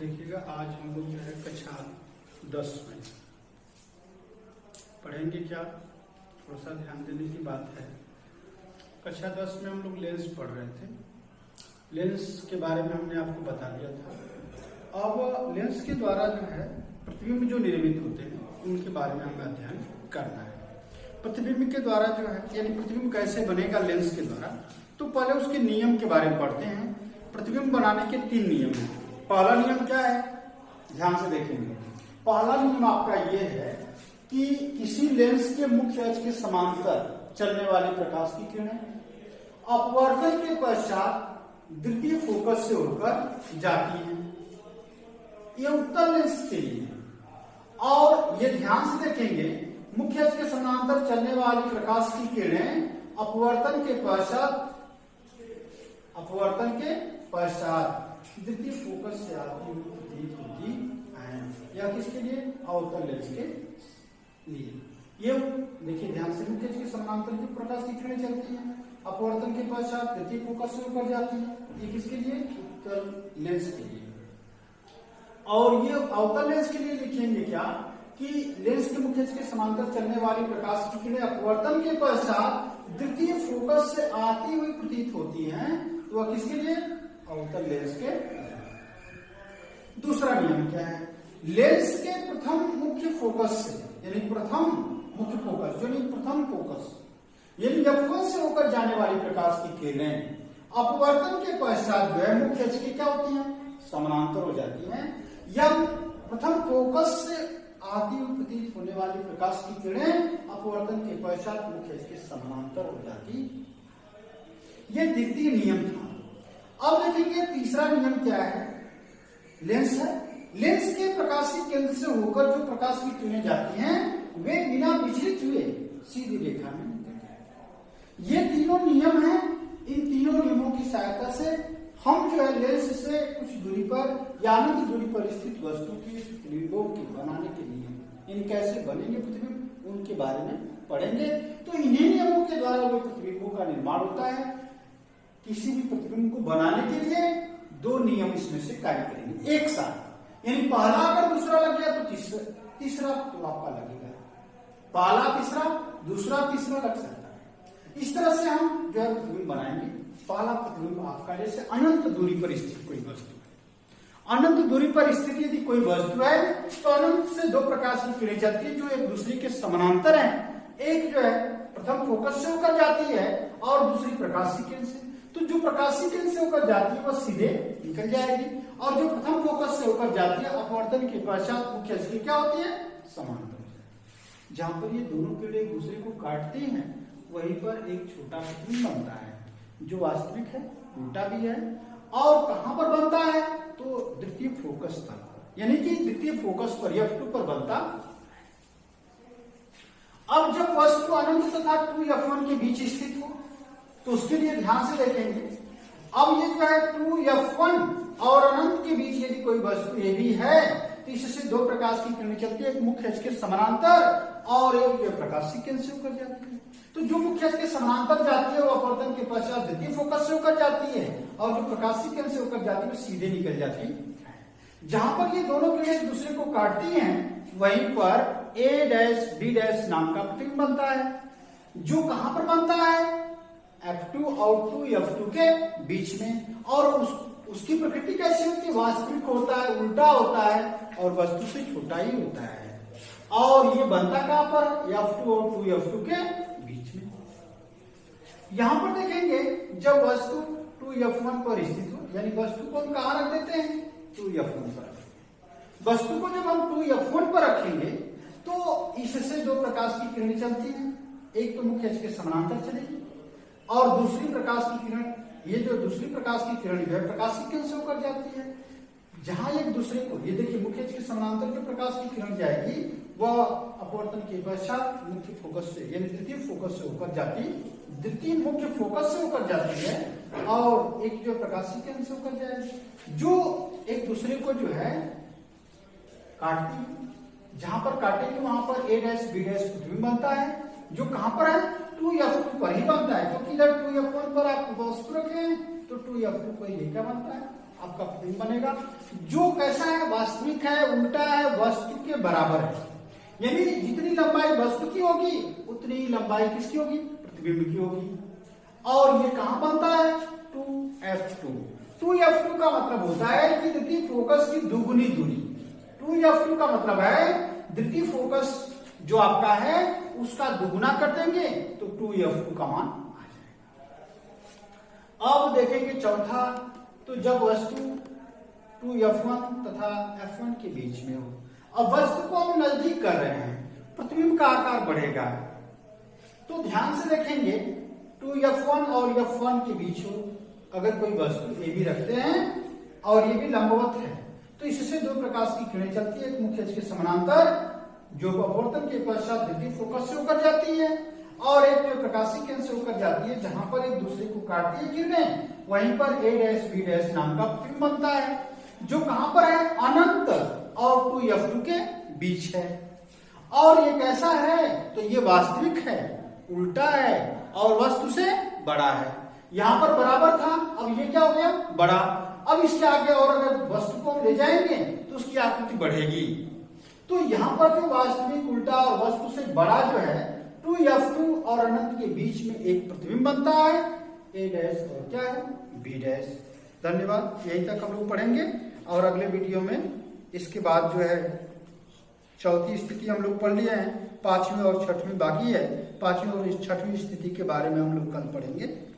देखिएगा आज हम लोग जो है कक्षा 10 में पढ़ेंगे क्या, थोड़ा सा ध्यान देने की बात है। कक्षा 10 में हम लोग लेंस पढ़ रहे थे। लेंस के बारे में हमने आपको बता दिया था। अब लेंस के द्वारा जो है प्रतिबिंब जो निर्मित होते हैं उनके बारे में हमें अध्ययन करना है। प्रतिबिंब के द्वारा जो है यानी प्रतिबिंब कैसे बनेगा लेंस के द्वारा, तो पहले उसके नियम के बारे में पढ़ते हैं। प्रतिबिंब बनाने के 3 नियम हैं। पहला नियम क्या है, ध्यान से देखेंगे। पहला नियम आपका ये है कि किसी लेंस के मुख्य अक्ष के समांतर चलने वाले प्रकाश की किरणें अपवर्तन के पश्चात द्वितीय फोकस से होकर जाती हैं। ये उत्तल लेंस के लिए है। और ये ध्यान से देखेंगे, मुख्य अक्ष के समांतर चलने वाली प्रकाश की किरणें अपवर्तन के पश्चात द्वितीय फोकस से आती हुई प्रतीत होती है। यह किसके लिए? अवतल लेंस के लिए। ये देखिए ध्यान से, मुख्य अक्ष के समांतर जो प्रकाश की किरणें चलती हैं अपवर्तन के पश्चात द्वितीय फोकस से होकर जाती है। ये किसके लिए? उत्तल लेंस के लिए। और ये अवतल लेंस के लिए लिखेंगे क्या कि लेंस के मुख्य अक्ष के समांतर चलने वाली प्रकाश की किरणें अपवर्तन के पश्चात द्वितीय फोकस से आती हुई प्रतीत होती हैं। तो वह किसके लिए? अवतल लेंस के। दूसरा नियम क्या है? लेंस के प्रथम मुख्य फोकस से यानी प्रथम फोकस यानी F1 से होकर जाने वाली प्रकाश की किरणें अपवर्तन के पश्चात जो है मुख्य अक्ष की क्या होती हैं? समानांतर हो जाती हैं। या प्रथम फोकस से आती हुई प्रतीत होने वाली प्रकाश की किरणें अपवर्तन के पश्चात मुख्य अक्ष के समानांतर हो जाती। यह द्वितीय नियम था। अब देखेंगे तीसरा नियम क्या है। लेंस है, लेंस के प्रकाशीय केंद्र से होकर जो प्रकाश की किरणें जाती हैं वे बिना विचलित हुए सीधी रेखा में निकलती हैं। ये तीनों नियम हैं। इन तीनों नियमों की सहायता से हम जो है लेंस से कुछ दूरी पर या अनंत दूरी पर स्थित वस्तु की प्रतिबिंबों की बनाने के नियम, इन कैसे बनेंगे प्रतिबिंब, उनके बारे में पढ़ेंगे। तो इन्हीं नियमों के द्वारा वो प्रतिबिंबों का निर्माण होता है। किसी भी प्रतिबिंब को बनाने के लिए 2 नियम इसमें से कार्य करेंगे एक साथ। यानी पहला अगर दूसरा लग गया तो तीसरा तो आपका लगेगा। पहला तीसरा, दूसरा तीसरा लग सकता है। इस तरह से हम जो है प्रतिबिंब बनाएंगे। पहला प्रतिबिंब आपका जैसे अनंत दूरी पर स्थित कोई वस्तु है। अनंत दूरी पर स्थित यदि कोई वस्तु है तो अनंत से 2 प्रकाश की किरणें चलती है जो एक दूसरे के समानांतर हैं। एक जो है प्रथम फोकस से होकर जाती है और दूसरी प्रकाशीय किरण से। तो जो प्रकाशीय किरण से होकर जाती है वह सीधे निकल जाएगी और जो प्रथम फोकस से होकर जाती है अपवर्तन के पश्चात मुख्य अक्ष की क्या होती है? समांतर। जहां पर ये दोनों किरणें एक दूसरे को काटती हैं वहीं पर एक छोटा प्रतिबिंब बनता है जो वास्तविक है, उल्टा भी है। और कहां पर बनता है? तो द्वितीय फोकस पर, यानी कि द्वितीय फोकस पर F2 पर बनता है। अब जब वस्तु अनंत तथा 2F1 के बीच स्थित हो तो उसके लिए ध्यान से देखेंगे। अब ये जो है 2F1 और अनंत के बीच यदि कोई वस्तु ये भी है तो इससे 2 प्रकाश की किरणें चलती है, एक मुख्य अक्ष के समानांतर और एक प्रकाशीय केंद्र से होकर जाती है। तो जो मुख्य अक्ष के समानांतर जाती है वो अपवर्तन के पश्चात द्वितीय फोकस से होकर जाती है और जो प्रकाशीय केंद्र से होकर जाती है वो सीधे निकल जाती है। जहां पर ये दोनों किरणें एक दूसरे को काटती हैं वहीं पर A' नाम का प्रतिबिंब बनता है जो कहां पर बनता है? F2 और 2F2 के बीच में। और उसकी प्रकृति कैसी होती है? वास्तविक होता है, उल्टा होता है और वस्तु से छोटा ही होता है। और ये बनता कहां पर? F2 और 2F2 के बीच में। यहां पर देखेंगे जब वस्तु 2F1 पर स्थित हो, यानी वस्तु को हम कहां रख देते हैं? 2F1 पर। वस्तु को जब हम 2F1 पर रखेंगे तो इससे 2 प्रकाश की किरणें चलती हैं। एक तो मुख्य अक्ष के समानांतर चलेगी और दूसरी प्रकाश की किरण, ये जो दूसरी प्रकाश की किरण जो है प्रकाशीय केंद्र से होकर जाती है। जहां एक दूसरे को, ये देखिए मुख्य अक्ष के समानांतर जो प्रकाश की किरण जाएगी वह अपवर्तन के पश्चात मुख्य फोकस से यानी द्वितीय फोकस से होकर जाती, द्वितीय मुख्य फोकस से होकर जाती है और एक जो प्रकाशीय केंद्र से होकर जाएगी जो एक दूसरे को जो है काटती है। जहां पर काटेगी वहां पर A' B' प्रतिबिंब बनता है जो कहां पर है? 2F2 पर ही बनता है। क्योंकि इधर 2F1 पर आप वस्तु रखे हैं तो 2F2 पर ये क्या बनता है? आपका प्रतिबिंब बनेगा, जो कैसा है, वास्तविक है, उल्टा है, वस्तु के बराबर है। यानी जितनी लंबाई वस्तु की होगी उतनी ही लंबाई किसकी होगी, प्रतिबिंब की होगी। और ये कहां बनता है, 2f2। 2f2 का मतलब होता है कि द्वितीय फोकस की दुगुनी दूरी। 2f2 का मतलब है द्वितीय फोकस जो आपका है उसका दुगुना कर देंगे तो 2f2 का मान आ जाएगा। अब देखेंगे चौथा, तो जब वस्तु 2f1 तथा f1 के बीच में हो, अब वस्तु को हम नजदीक कर रहे हैं, प्रतिबिंब का आकार बढ़ेगा। तो ध्यान से देखेंगे 2f1 और f1 के बीच हो, अगर कोई वस्तु ये भी रखते हैं और ये भी लंबवत है, तो इससे दो प्रकाश की किरणें चलती है, एक मुख्य अक्ष के समानांतर जो अपवर्तन के पश्चात द्वितीय फोकस से होकर जाती है, और एक जो प्रकाशीय केंद्र से होकर जाती है जहां पर एक दूसरे को काटती है किरणें, वहीं पर a' b' नाम का प्रतिबिंब बनता है, जो कहां पर है, अनंत और 2f2 के बीच है। और ये कैसा है, तो ये वास्तविक है, उल्टा है और वस्तु से बड़ा है। यहां पर बराबर था, अब ये क्या हो गया, बड़ा। अब इसके आगे और अगर वस्तु को हम ले जाएंगे तो उसकी आकृति बढ़ेगी। तो यहां पर जो वास्तविक, उल्टा और वस्तु से बड़ा जो है 2f2 और अनंत के बीच में एक प्रतिबिंब बनता है, a' और क्या है, b'। धन्यवाद। यहीं तक हम लोग पढ़ेंगे और अगले वीडियो में इसके बाद जो है चौथी स्थिति हम लोग पढ़ लिए हैं, पांचवी और छठवीं बाकी है। पांचवी और छठवीं स्थिति के बारे में हम लोग कल पढ़ेंगे।